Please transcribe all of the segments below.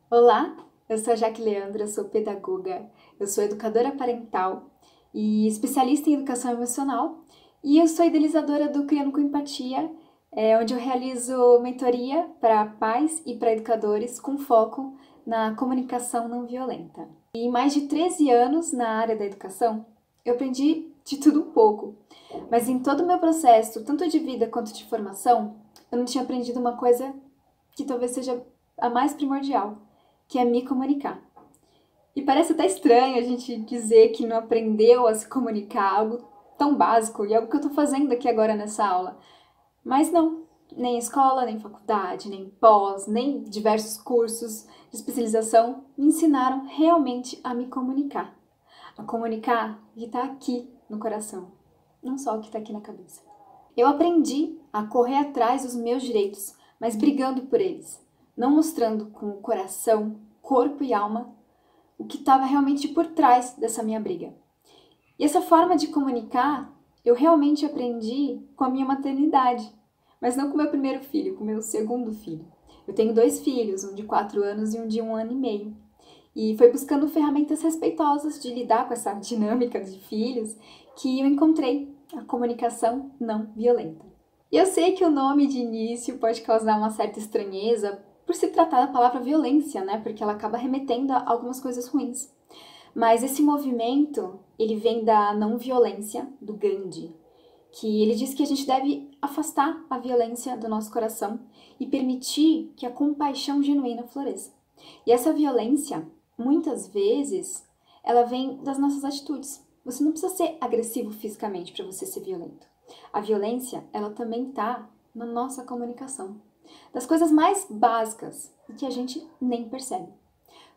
Olá, eu sou a Jaque Leandro, eu sou pedagoga, eu sou educadora parental e especialista em educação emocional e eu sou idealizadora do Criando com Empatia, onde eu realizo mentoria para pais e para educadores com foco na comunicação não violenta. E em mais de 13 anos na área da educação, eu aprendi de tudo um pouco, mas em todo o meu processo, tanto de vida quanto de formação, eu não tinha aprendido uma coisa que talvez seja a mais primordial, que é me comunicar. E parece até estranho a gente dizer que não aprendeu a se comunicar, algo tão básico e algo que eu tô fazendo aqui agora nessa aula. Mas não, nem escola, nem faculdade, nem pós, nem diversos cursos de especialização me ensinaram realmente a me comunicar. A comunicar o que está aqui no coração, não só o que está aqui na cabeça. Eu aprendi a correr atrás dos meus direitos, mas brigando por eles, não mostrando com o coração, corpo e alma o que estava realmente por trás dessa minha briga. E essa forma de comunicar eu realmente aprendi com a minha maternidade, mas não com o meu primeiro filho, com o meu segundo filho. Eu tenho 2 filhos, um de 4 anos e um de 1 ano e meio. E foi buscando ferramentas respeitosas de lidar com essa dinâmica de filhos que eu encontrei a comunicação não violenta. E eu sei que o nome de início pode causar uma certa estranheza por se tratar da palavra violência, né? Porque ela acaba remetendo a algumas coisas ruins. Mas esse movimento, ele vem da não violência do Gandhi, que ele diz que a gente deve afastar a violência do nosso coração e permitir que a compaixão genuína floresça. E essa violência, muitas vezes, ela vem das nossas atitudes. Você não precisa ser agressivo fisicamente para você ser violento. A violência, ela também está na nossa comunicação, das coisas mais básicas e que a gente nem percebe.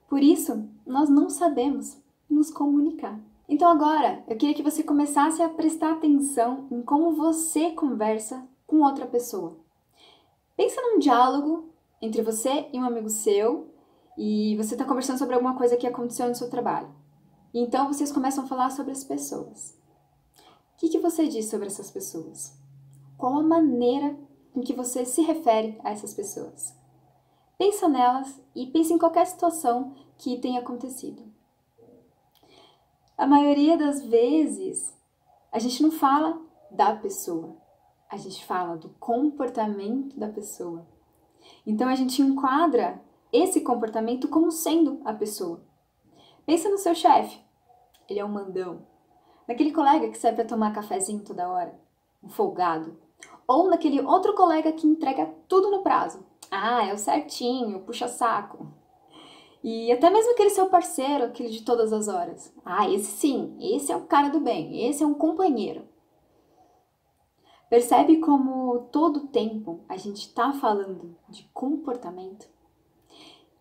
Por isso, nós não sabemos nos comunicar. Então agora, eu queria que você começasse a prestar atenção em como você conversa com outra pessoa. Pensa num diálogo entre você e um amigo seu e você está conversando sobre alguma coisa que aconteceu no seu trabalho. E então vocês começam a falar sobre as pessoas. O que você diz sobre essas pessoas? Qual a maneira em que você se refere a essas pessoas? Pensa nelas e pensa em qualquer situação que tenha acontecido. A maioria das vezes, a gente não fala da pessoa, a gente fala do comportamento da pessoa. Então a gente enquadra esse comportamento como sendo a pessoa. Pensa no seu chefe, ele é um mandão. Naquele colega que sai para tomar cafezinho toda hora, um folgado. Ou naquele outro colega que entrega tudo no prazo. Ah, é o certinho, puxa saco. E até mesmo aquele seu parceiro, aquele de todas as horas. Ah, esse sim, esse é o cara do bem, esse é um companheiro. Percebe como todo tempo a gente está falando de comportamento?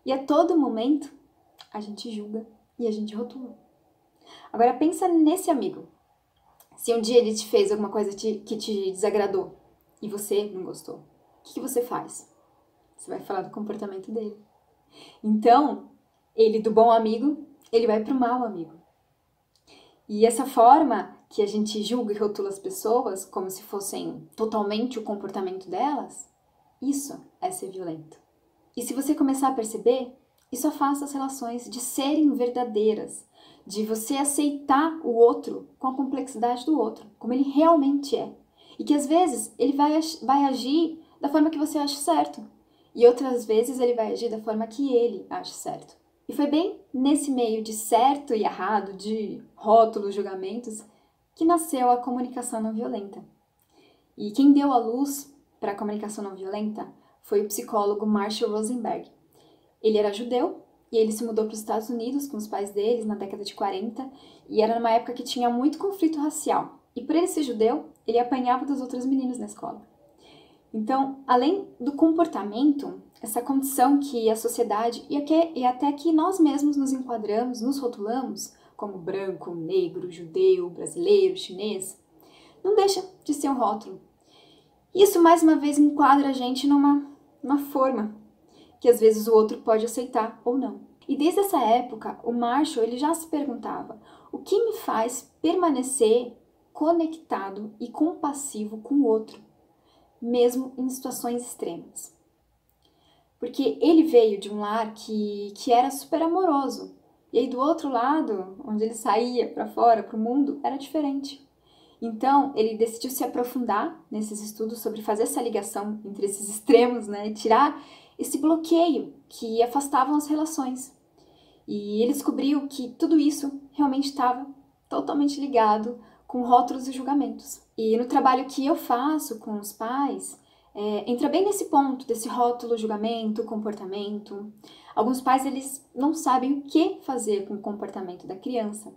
E a todo momento a gente julga e a gente rotula. Agora pensa nesse amigo. Se um dia ele te fez alguma coisa que te desagradou e você não gostou, o que você faz? Você vai falar do comportamento dele. Então, ele do bom amigo, ele vai pro mau amigo. E essa forma que a gente julga e rotula as pessoas como se fossem totalmente o comportamento delas, isso é ser violento. E se você começar a perceber, isso afasta as relações de serem verdadeiras, de você aceitar o outro com a complexidade do outro, como ele realmente é. E que às vezes ele vai agir da forma que você acha certo, e outras vezes ele vai agir da forma que ele acha certo. E foi bem nesse meio de certo e errado, de rótulos, julgamentos, que nasceu a comunicação não violenta. E quem deu a luz para a comunicação não violenta foi o psicólogo Marshall Rosenberg. Ele era judeu e ele se mudou para os Estados Unidos com os pais deles na década de 40 e era numa época que tinha muito conflito racial. E por ele ser judeu, ele apanhava dos outros meninos na escola. Então, além do comportamento, essa condição que a sociedade e até que nós mesmos nos enquadramos, nos rotulamos, como branco, negro, judeu, brasileiro, chinês, não deixa de ser um rótulo. Isso, mais uma vez, enquadra a gente numa forma que às vezes o outro pode aceitar ou não. E desde essa época, o Marshall ele já se perguntava: o que me faz permanecer conectado e compassivo com o outro, mesmo em situações extremas? Porque ele veio de um lar que era super amoroso. E aí do outro lado, onde ele saía para fora, para o mundo, era diferente. Então, ele decidiu se aprofundar nesses estudos sobre fazer essa ligação entre esses extremos, né? E tirar esse bloqueio que afastavam as relações. E ele descobriu que tudo isso realmente estava totalmente ligado com rótulos e julgamentos. E no trabalho que eu faço com os pais, entra bem nesse ponto desse rótulo, julgamento, comportamento. Alguns pais, eles não sabem o que fazer com o comportamento da criança.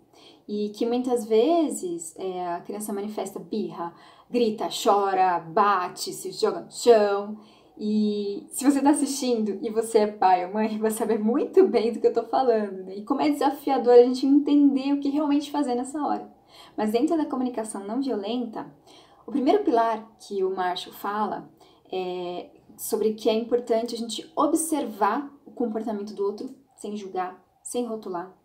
E que muitas vezes a criança manifesta birra, grita, chora, bate, se joga no chão. E se você está assistindo e você é pai ou mãe, vai saber muito bem do que eu estou falando, né? E como é desafiador a gente entender o que realmente fazer nessa hora. Mas dentro da comunicação não violenta, o primeiro pilar que o Marshall fala é sobre que é importante a gente observar o comportamento do outro sem julgar, sem rotular.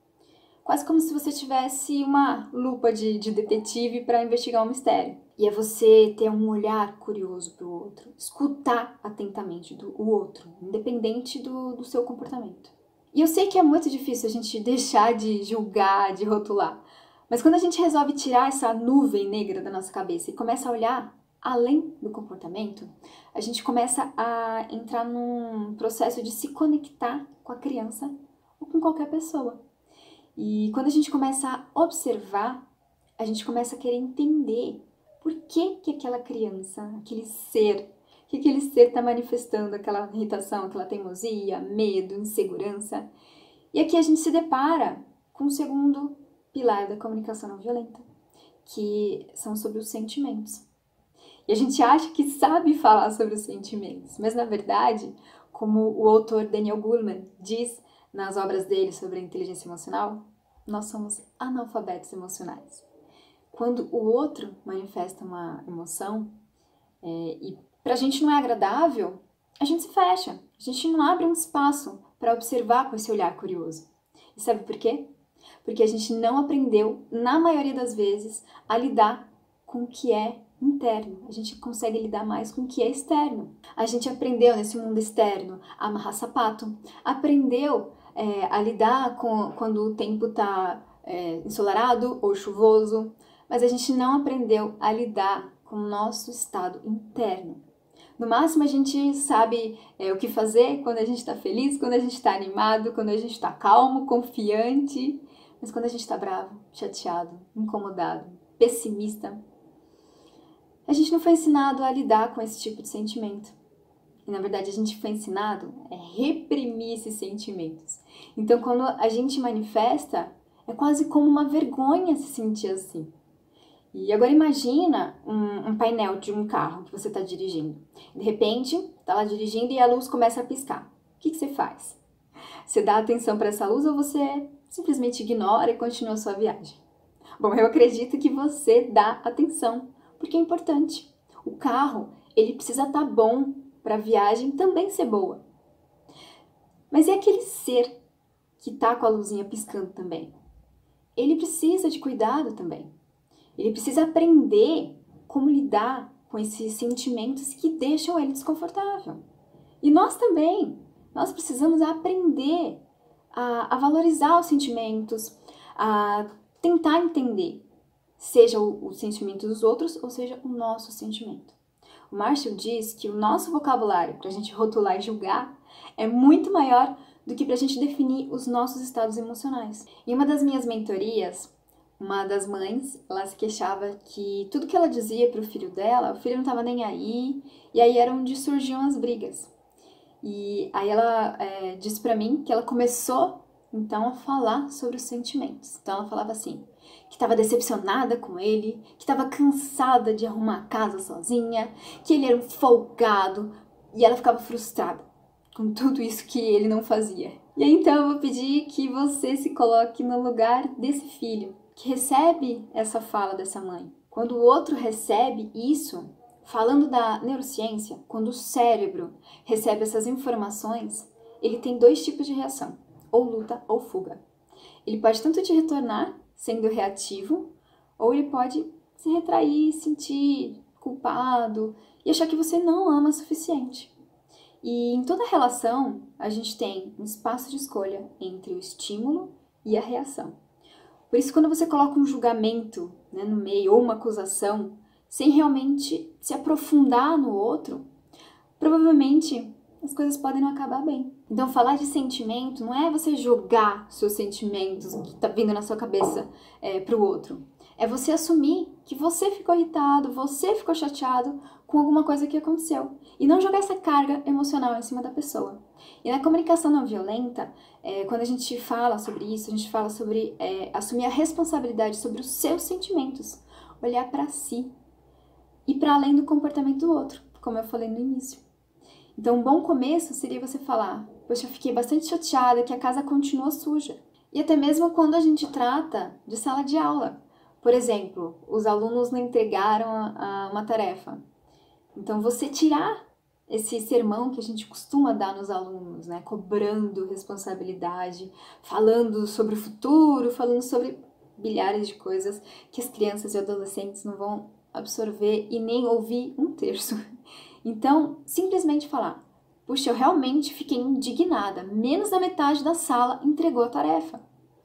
Quase como se você tivesse uma lupa de detetive para investigar um mistério. E é você ter um olhar curioso para o outro, escutar atentamente o outro, independente do seu comportamento. E eu sei que é muito difícil a gente deixar de julgar, de rotular, mas quando a gente resolve tirar essa nuvem negra da nossa cabeça e começa a olhar além do comportamento, a gente começa a entrar num processo de se conectar com a criança ou com qualquer pessoa. E quando a gente começa a observar, a gente começa a querer entender por que aquela criança, aquele ser, que aquele ser está manifestando aquela irritação, aquela teimosia, medo, insegurança. E aqui a gente se depara com o segundo pilar da comunicação não violenta, que são sobre os sentimentos. E a gente acha que sabe falar sobre os sentimentos, mas na verdade, como o autor Daniel Goleman diz nas obras dele sobre a inteligência emocional, nós somos analfabetos emocionais. Quando o outro manifesta uma emoção e pra gente não é agradável, a gente se fecha, a gente não abre um espaço para observar com esse olhar curioso. E sabe por quê? Porque a gente não aprendeu, na maioria das vezes, a lidar com o que é interno. A gente consegue lidar mais com o que é externo. A gente aprendeu nesse mundo externo a amarrar sapato, aprendeu a lidar com quando o tempo está ensolarado ou chuvoso, mas a gente não aprendeu a lidar com o nosso estado interno. No máximo, a gente sabe o que fazer quando a gente está feliz, quando a gente está animado, quando a gente está calmo, confiante, mas quando a gente está bravo, chateado, incomodado, pessimista, a gente não foi ensinado a lidar com esse tipo de sentimento. E, na verdade, a gente foi ensinado a reprimir esses sentimentos. Então, quando a gente manifesta, é quase como uma vergonha se sentir assim. E agora imagina um painel de um carro que você está dirigindo. De repente, está lá dirigindo e a luz começa a piscar. O que você faz? Você dá atenção para essa luz ou você simplesmente ignora e continua a sua viagem? Bom, eu acredito que você dá atenção, porque é importante. O carro, ele precisa estar bom para a viagem também ser boa. Mas é aquele ser que está com a luzinha piscando também. Ele precisa de cuidado também. Ele precisa aprender como lidar com esses sentimentos que deixam ele desconfortável. E nós também. Nós precisamos aprender a valorizar os sentimentos, a tentar entender, seja o sentimento dos outros ou seja o nosso sentimento. O Marshall diz que o nosso vocabulário para a gente rotular e julgar é muito maior do que para a gente definir os nossos estados emocionais. Em uma das minhas mentorias, uma das mães, ela se queixava que tudo que ela dizia para o filho dela, o filho não estava nem aí, e aí era onde surgiam as brigas. E aí ela disse para mim que ela começou, então, a falar sobre os sentimentos. Então ela falava assim, que estava decepcionada com ele, que estava cansada de arrumar a casa sozinha, que ele era um folgado, e ela ficava frustrada com tudo isso que ele não fazia. E aí então eu vou pedir que você se coloque no lugar desse filho, que recebe essa fala dessa mãe. Quando o outro recebe isso, falando da neurociência, quando o cérebro recebe essas informações, ele tem dois tipos de reação, ou luta ou fuga. Ele pode tanto te retornar, sendo reativo, ou ele pode se retrair, sentir culpado e achar que você não ama o suficiente. E em toda relação, a gente tem um espaço de escolha entre o estímulo e a reação. Por isso, quando você coloca um julgamento, né, no meio, ou uma acusação, sem realmente se aprofundar no outro, provavelmente as coisas podem não acabar bem. Então, falar de sentimento não é você jogar seus sentimentos que tá vindo na sua cabeça pro outro. É você assumir que você ficou irritado, você ficou chateado com alguma coisa que aconteceu. E não jogar essa carga emocional em cima da pessoa. E na comunicação não violenta, quando a gente fala sobre isso, a gente fala sobre assumir a responsabilidade sobre os seus sentimentos. Olhar para si e para além do comportamento do outro, como eu falei no início. Então, um bom começo seria você falar: poxa, eu fiquei bastante chateada que a casa continua suja. E até mesmo quando a gente trata de sala de aula. Por exemplo, os alunos não entregaram uma tarefa. Então, você tirar esse sermão que a gente costuma dar nos alunos, né? Cobrando responsabilidade, falando sobre o futuro, falando sobre bilhares de coisas que as crianças e adolescentes não vão absorver e nem ouvir um terço. Então, simplesmente falar: puxa, eu realmente fiquei indignada, menos da metade da sala entregou a tarefa.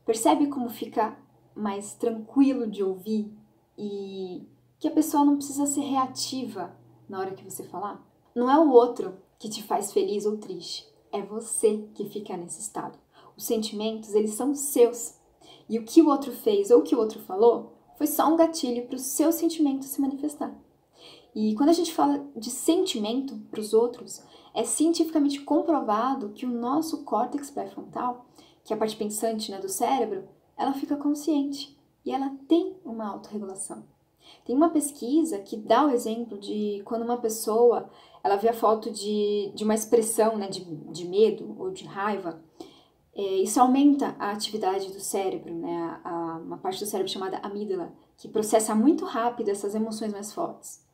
Percebe como fica mais tranquilo de ouvir e que a pessoa não precisa ser reativa na hora que você falar? Não é o outro que te faz feliz ou triste, é você que fica nesse estado. Os sentimentos, eles são seus. E o que o outro fez ou o que o outro falou foi só um gatilho para o seu sentimento se manifestar. E quando a gente fala de sentimento para os outros, é cientificamente comprovado que o nosso córtex pré-frontal, que é a parte pensante, né, do cérebro, ela fica consciente e ela tem uma autorregulação. Tem uma pesquisa que dá o exemplo de quando uma pessoa ela vê a foto de uma expressão, né, de medo ou de raiva, isso aumenta a atividade do cérebro, né, uma parte do cérebro chamada amígdala, que processa muito rápido essas emoções mais fortes.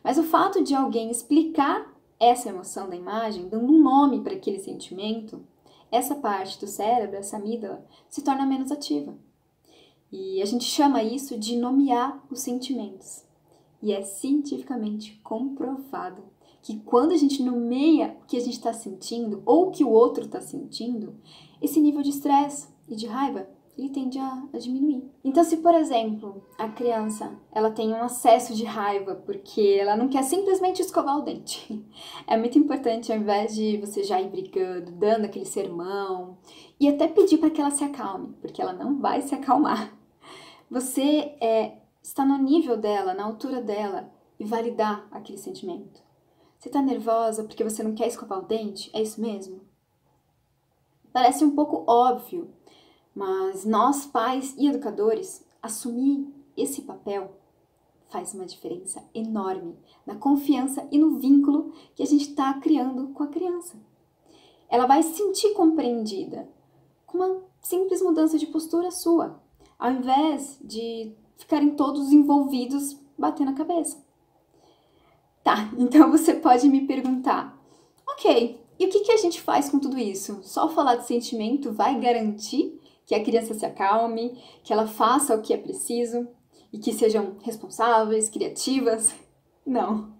Mas o fato de alguém explicar essa emoção da imagem, dando um nome para aquele sentimento, essa parte do cérebro, essa amígdala, se torna menos ativa. E a gente chama isso de nomear os sentimentos. E é cientificamente comprovado que quando a gente nomeia o que a gente está sentindo ou o que o outro está sentindo, esse nível de estresse e de raiva ele tende a diminuir. Então, se, por exemplo, a criança ela tem um acesso de raiva porque ela não quer simplesmente escovar o dente, é muito importante, ao invés de você já ir brigando, dando aquele sermão, e até pedir para que ela se acalme, porque ela não vai se acalmar. Você está no nível dela, na altura dela, e validar aquele sentimento. Você está nervosa porque você não quer escovar o dente? É isso mesmo? Parece um pouco óbvio, mas nós, pais e educadores, assumir esse papel faz uma diferença enorme na confiança e no vínculo que a gente está criando com a criança. Ela vai se sentir compreendida com uma simples mudança de postura sua, ao invés de ficarem todos envolvidos batendo a cabeça. Tá, então você pode me perguntar: ok, e o que a gente faz com tudo isso? Só falar de sentimento vai garantir que a criança se acalme, que ela faça o que é preciso e que sejam responsáveis, criativas? Não.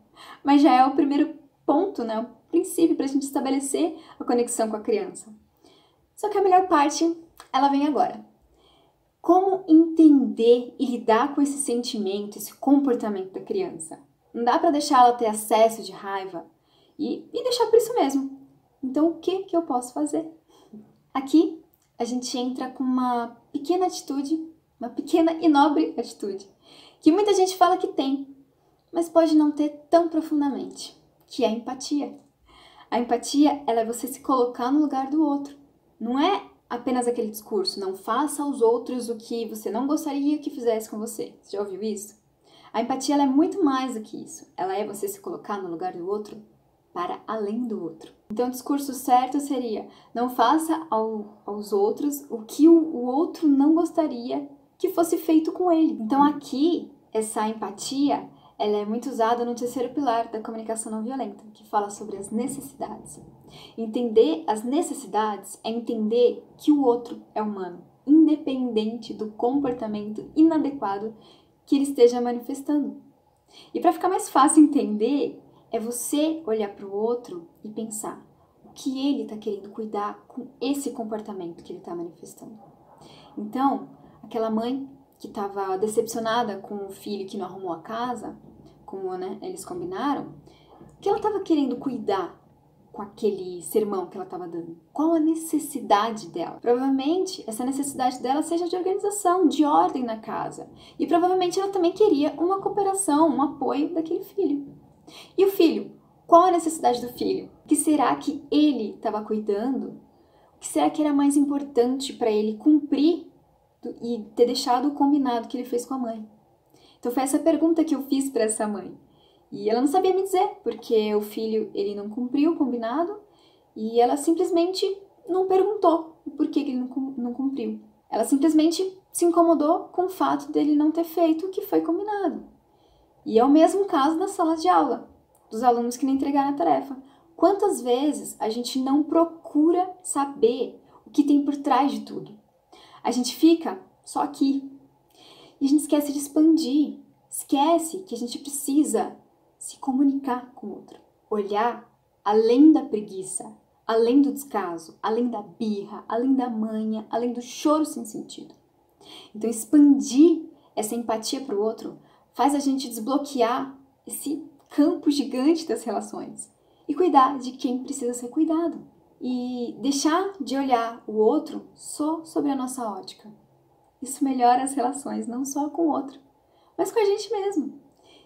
Mas já é o primeiro ponto, né? O princípio para a gente estabelecer a conexão com a criança. Só que a melhor parte, ela vem agora. Como entender e lidar com esse sentimento, esse comportamento da criança? Não dá para deixar ela ter acesso de raiva e deixar por isso mesmo. Então, o que eu posso fazer? Aqui, a gente entra com uma pequena atitude, uma pequena e nobre atitude, que muita gente fala que tem, mas pode não ter tão profundamente, que é a empatia. A empatia, ela é você se colocar no lugar do outro. Não é apenas aquele discurso: não faça aos outros o que você não gostaria que fizesse com você. Você já ouviu isso? A empatia, ela é muito mais do que isso. Ela é você se colocar no lugar do outro para além do outro. Então, o discurso certo seria: não faça aos outros o que o outro não gostaria que fosse feito com ele. Então, aqui, essa empatia, ela é muito usada no terceiro pilar da comunicação não violenta, que fala sobre as necessidades. Entender as necessidades é entender que o outro é humano, independente do comportamento inadequado que ele esteja manifestando. E para ficar mais fácil entender, é você olhar para o outro e pensar: que ele está querendo cuidar com esse comportamento que ele está manifestando. Então, aquela mãe que estava decepcionada com o filho que não arrumou a casa, como eles combinaram, que ela estava querendo cuidar com aquele sermão que ela estava dando? Qual a necessidade dela? Provavelmente essa necessidade dela seja de organização, de ordem na casa. E provavelmente ela também queria uma cooperação, um apoio daquele filho. E o filho? Qual a necessidade do filho? O que será que ele estava cuidando? O que será que era mais importante para ele cumprir e ter deixado o combinado que ele fez com a mãe? Então foi essa pergunta que eu fiz para essa mãe. E ela não sabia me dizer, porque o filho ele não cumpriu o combinado e ela simplesmente não perguntou o porquê que ele não cumpriu. Ela simplesmente se incomodou com o fato dele não ter feito o que foi combinado. E é o mesmo caso das salas de aula, dos alunos que não entregaram a tarefa. Quantas vezes a gente não procura saber o que tem por trás de tudo? A gente fica só aqui e a gente esquece de expandir, esquece que a gente precisa se comunicar com o outro, olhar além da preguiça, além do descaso, além da birra, além da manha, além do choro sem sentido. Então, expandir essa empatia para o outro faz a gente desbloquear esse campo gigante das relações e cuidar de quem precisa ser cuidado. E deixar de olhar o outro só sobre a nossa ótica. Isso melhora as relações, não só com o outro, mas com a gente mesmo.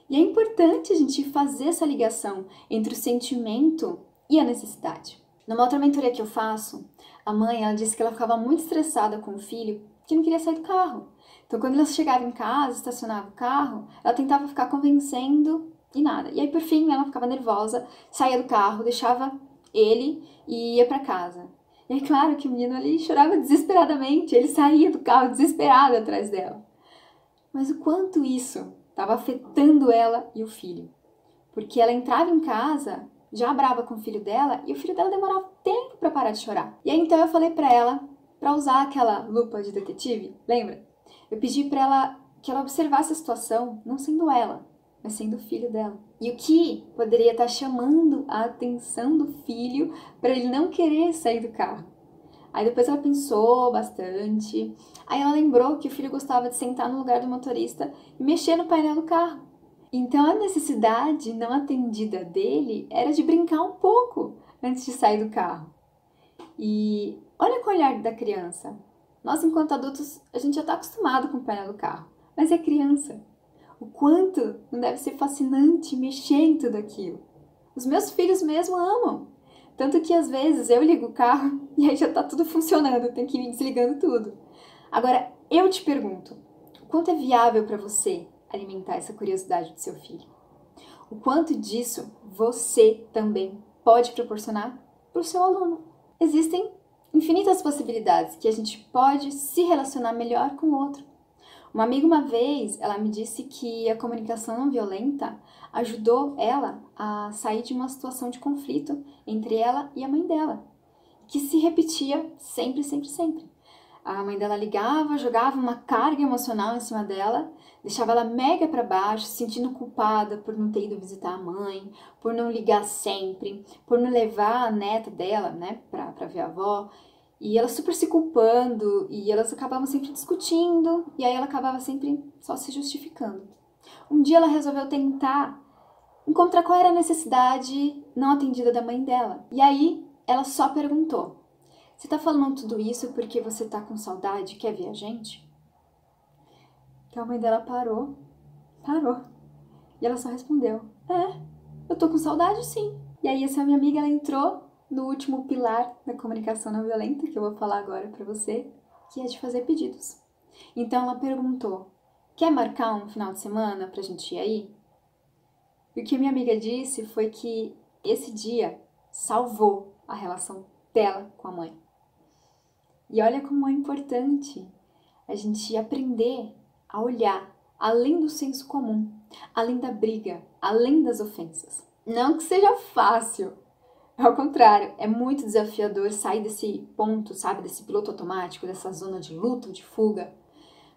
E é importante a gente fazer essa ligação entre o sentimento e a necessidade. Numa outra mentoria que eu faço, a mãe ela disse que ela ficava muito estressada com o filho que não queria sair do carro. Então, quando ela chegava em casa, estacionava o carro, ela tentava ficar convencendo e nada. E aí, por fim, ela ficava nervosa, saía do carro, deixava ele e ia para casa. E é claro que o menino ali chorava desesperadamente, ele saía do carro desesperado atrás dela. Mas o quanto isso estava afetando ela e o filho. Porque ela entrava em casa já brava com o filho dela e o filho dela demorava tempo para parar de chorar. E aí então eu falei para ela para usar aquela lupa de detetive, lembra? Eu pedi para ela que ela observasse a situação, não sendo ela, mas sendo o filho dela. E o que poderia estar chamando a atenção do filho para ele não querer sair do carro. Aí depois ela pensou bastante. Aí ela lembrou que o filho gostava de sentar no lugar do motorista e mexer no painel do carro. Então a necessidade não atendida dele era de brincar um pouco antes de sair do carro. E olha com o olhar da criança. Nós, enquanto adultos, a gente já está acostumado com o painel do carro. Mas é criança. O quanto não deve ser fascinante mexer em tudo aquilo. Os meus filhos mesmo amam. Tanto que às vezes eu ligo o carro e aí já tá tudo funcionando, tem que ir desligando tudo. Agora, eu te pergunto, o quanto é viável para você alimentar essa curiosidade do seu filho? O quanto disso você também pode proporcionar para o seu aluno? Existem infinitas possibilidades que a gente pode se relacionar melhor com o outro. Uma amiga uma vez, ela me disse que a comunicação não violenta ajudou ela a sair de uma situação de conflito entre ela e a mãe dela, que se repetia sempre, sempre, sempre. A mãe dela ligava, jogava uma carga emocional em cima dela, deixava ela mega para baixo, se sentindo culpada por não ter ido visitar a mãe, por não ligar sempre, por não levar a neta dela, para ver a avó. E elas super se culpando, e elas acabavam sempre discutindo, e aí ela acabava sempre só se justificando. Um dia ela resolveu tentar encontrar qual era a necessidade não atendida da mãe dela. E aí ela só perguntou: você tá falando tudo isso porque você tá com saudade e quer ver a gente? Então a mãe dela parou. E ela só respondeu: eu tô com saudade sim. E aí essa minha amiga, ela entrou no último pilar da comunicação não violenta, que eu vou falar agora pra você, que é de fazer pedidos. Então ela perguntou: quer marcar um final de semana pra gente ir aí? E o que minha amiga disse foi que esse dia salvou a relação dela com a mãe. E olha como é importante a gente aprender a olhar além do senso comum, além da briga, além das ofensas. Não que seja fácil, ao contrário, é muito desafiador sair desse ponto, sabe, desse piloto automático, dessa zona de luta, de fuga.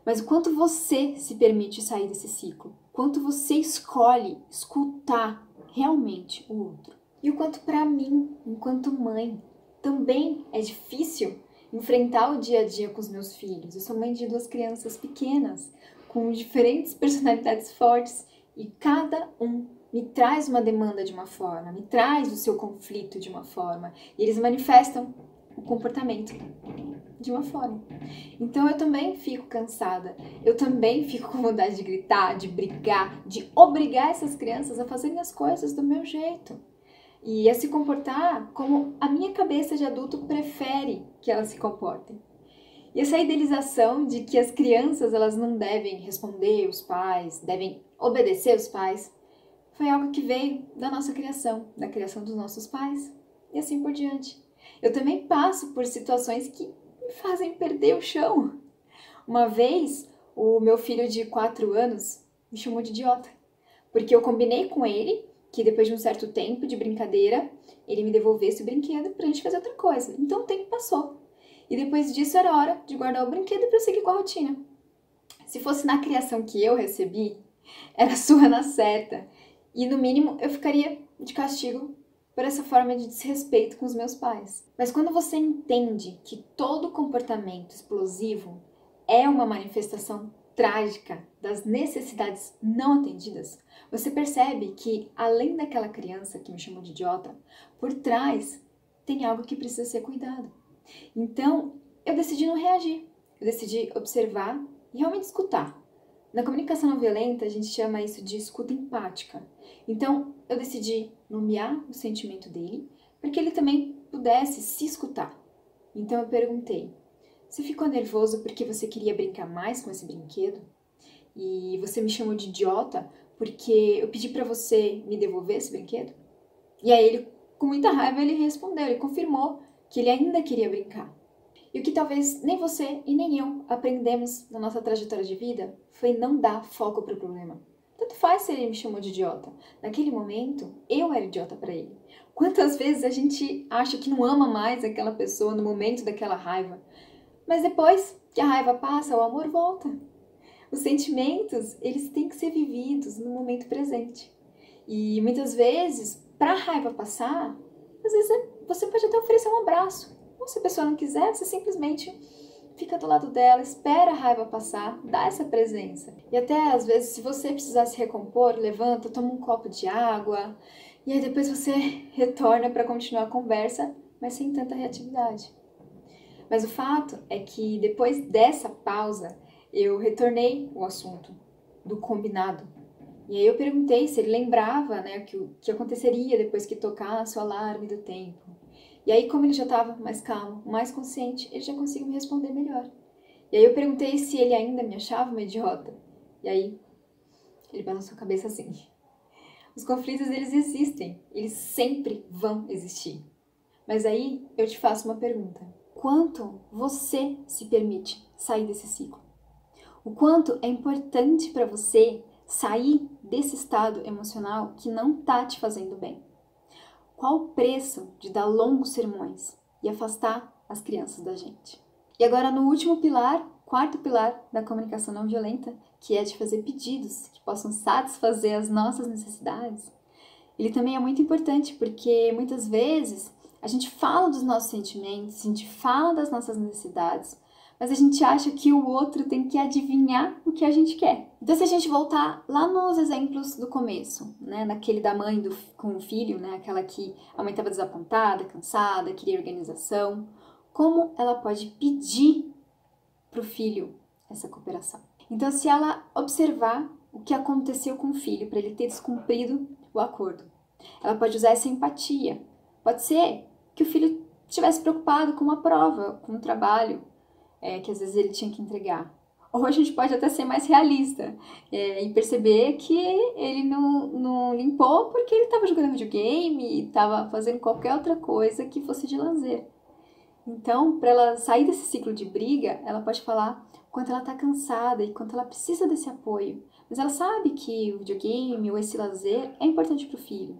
Mas o quanto você se permite sair desse ciclo, quanto você escolhe escutar realmente o outro. E o quanto para mim, enquanto mãe, também é difícil enfrentar o dia a dia com os meus filhos. Eu sou mãe de 2 crianças pequenas, com diferentes personalidades fortes, e cada um me traz uma demanda de uma forma, me traz o seu conflito de uma forma, e eles manifestam o comportamento de uma forma. Então eu também fico cansada, eu também fico com vontade de gritar, de brigar, de obrigar essas crianças a fazerem as coisas do meu jeito e a se comportar como a minha cabeça de adulto prefere que elas se comportem. E essa idealização de que as crianças elas não devem responder os pais, devem obedecer os pais, foi algo que veio da nossa criação, da criação dos nossos pais e assim por diante. Eu também passo por situações que me fazem perder o chão. Uma vez, o meu filho de 4 anos me chamou de idiota, porque eu combinei com ele que depois de um certo tempo de brincadeira, ele me devolvesse o brinquedo pra gente fazer outra coisa. Então o tempo passou. E depois disso era hora de guardar o brinquedo para eu seguir com a rotina. Se fosse na criação que eu recebi, era surra na certa. E no mínimo eu ficaria de castigo por essa forma de desrespeito com os meus pais. Mas quando você entende que todo comportamento explosivo é uma manifestação trágica das necessidades não atendidas, você percebe que, além daquela criança que me chamou de idiota, por trás tem algo que precisa ser cuidado. Então, eu decidi não reagir, eu decidi observar e realmente escutar. Na comunicação não violenta, a gente chama isso de escuta empática. Então, eu decidi nomear o sentimento dele para que ele também pudesse se escutar. Então, eu perguntei: você ficou nervoso porque você queria brincar mais com esse brinquedo? E você me chamou de idiota porque eu pedi para você me devolver esse brinquedo? E aí ele, com muita raiva, ele respondeu, ele confirmou que ele ainda queria brincar. E o que talvez nem você e nem eu aprendemos na nossa trajetória de vida foi não dar foco para o problema. Tanto faz se ele me chamou de idiota. Naquele momento, eu era idiota para ele. Quantas vezes a gente acha que não ama mais aquela pessoa no momento daquela raiva, mas depois que a raiva passa, o amor volta. Os sentimentos, eles têm que ser vividos no momento presente. E muitas vezes, para a raiva passar, às vezes você pode até oferecer um abraço. Ou se a pessoa não quiser, você simplesmente fica do lado dela, espera a raiva passar, dá essa presença. E até às vezes, se você precisar se recompor, levanta, toma um copo de água, e aí depois você retorna para continuar a conversa, mas sem tanta reatividade. Mas o fato é que depois dessa pausa, eu retornei o assunto do combinado. E aí eu perguntei se ele lembrava, né, o que aconteceria depois que tocasse o alarme do tempo. E aí, como ele já estava mais calmo, mais consciente, ele já conseguiu me responder melhor. E aí eu perguntei se ele ainda me achava uma idiota. E aí ele balançou a cabeça assim. Os conflitos, eles existem. Eles sempre vão existir. Mas aí eu te faço uma pergunta. Quanto você se permite sair desse ciclo? O quanto é importante para você sair desse estado emocional que não tá te fazendo bem? Qual o preço de dar longos sermões e afastar as crianças da gente? E agora no último pilar, quarto pilar da comunicação não violenta, que é de fazer pedidos que possam satisfazer as nossas necessidades, ele também é muito importante porque muitas vezes a gente fala dos nossos sentimentos, a gente fala das nossas necessidades, mas a gente acha que o outro tem que adivinhar o que a gente quer. Então, se a gente voltar lá nos exemplos do começo, né, naquele da mãe com o filho, né, aquela que a mãe estava desapontada, cansada, queria organização, como ela pode pedir para o filho essa cooperação? Então, se ela observar o que aconteceu com o filho para ele ter descumprido o acordo, ela pode usar essa empatia. Pode ser que o filho estivesse preocupado com uma prova, com um trabalho, que às vezes ele tinha que entregar. Ou a gente pode até ser mais realista e perceber que ele não limpou porque ele estava jogando videogame, estava fazendo qualquer outra coisa que fosse de lazer. Então, para ela sair desse ciclo de briga, ela pode falar o quanto ela está cansada e quanto ela precisa desse apoio. Mas ela sabe que o videogame ou esse lazer é importante para o filho.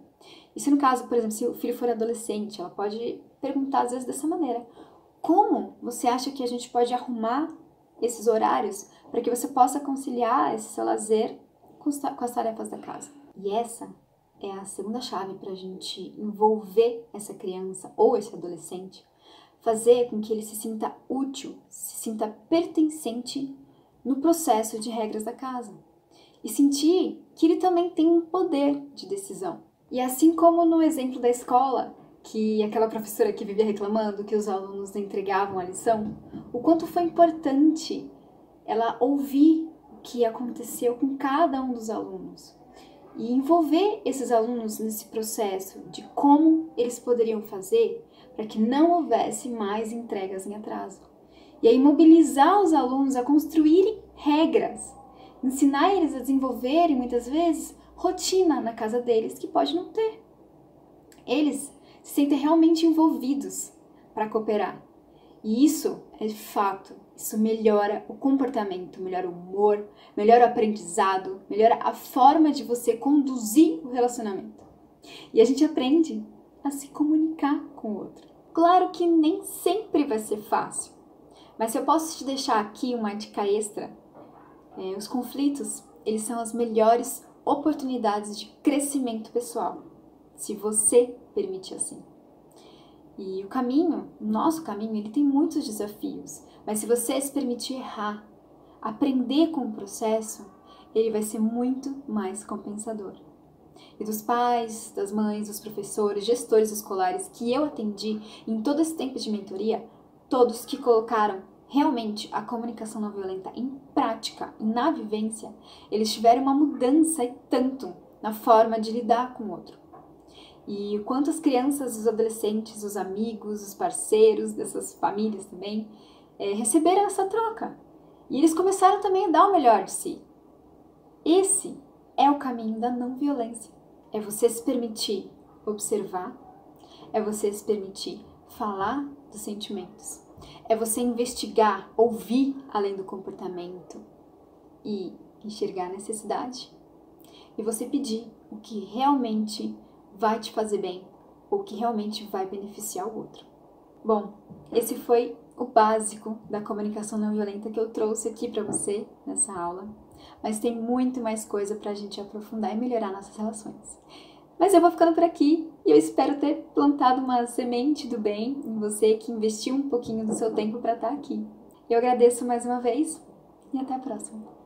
E se no caso, por exemplo, se o filho for adolescente, ela pode perguntar às vezes dessa maneira: como você acha que a gente pode arrumar esses horários para que você possa conciliar esse seu lazer com as tarefas da casa? E essa é a segunda chave para a gente envolver essa criança ou esse adolescente, fazer com que ele se sinta útil, se sinta pertencente no processo de regras da casa e sentir que ele também tem um poder de decisão. E assim como no exemplo da escola, que aquela professora que vivia reclamando que os alunos não entregavam a lição, o quanto foi importante ela ouvir o que aconteceu com cada um dos alunos e envolver esses alunos nesse processo de como eles poderiam fazer para que não houvesse mais entregas em atraso. E aí mobilizar os alunos a construírem regras, ensinar eles a desenvolverem, muitas vezes, rotina na casa deles que pode não ter. Eles se sentem realmente envolvidos para cooperar. E isso é de fato, isso melhora o comportamento, melhora o humor, melhora o aprendizado, melhora a forma de você conduzir o relacionamento. E a gente aprende a se comunicar com o outro. Claro que nem sempre vai ser fácil, mas se eu posso te deixar aqui uma dica extra, os conflitos, eles são as melhores oportunidades de crescimento pessoal, se você permitir assim. E o nosso caminho, ele tem muitos desafios, mas se você se permitir errar, aprender com o processo, ele vai ser muito mais compensador. E dos pais, das mães, dos professores, gestores escolares que eu atendi em todo esse tempo de mentoria, todos que colocaram realmente a comunicação não violenta em prática e na vivência, eles tiveram uma mudança e tanto na forma de lidar com o outro. E o quanto as crianças, os adolescentes, os amigos, os parceiros dessas famílias também receberam essa troca. E eles começaram também a dar o melhor de si. Esse é o caminho da não violência. É você se permitir observar, é você se permitir falar dos sentimentos, é você investigar, ouvir além do comportamento e enxergar a necessidade, e você pedir o que realmente vai te fazer bem ou que realmente vai beneficiar o outro. Bom, esse foi o básico da comunicação não violenta que eu trouxe aqui para você nessa aula, mas tem muito mais coisa para a gente aprofundar e melhorar nossas relações. Mas eu vou ficando por aqui e eu espero ter plantado uma semente do bem em você que investiu um pouquinho do seu tempo para estar aqui. Eu agradeço mais uma vez e até a próxima.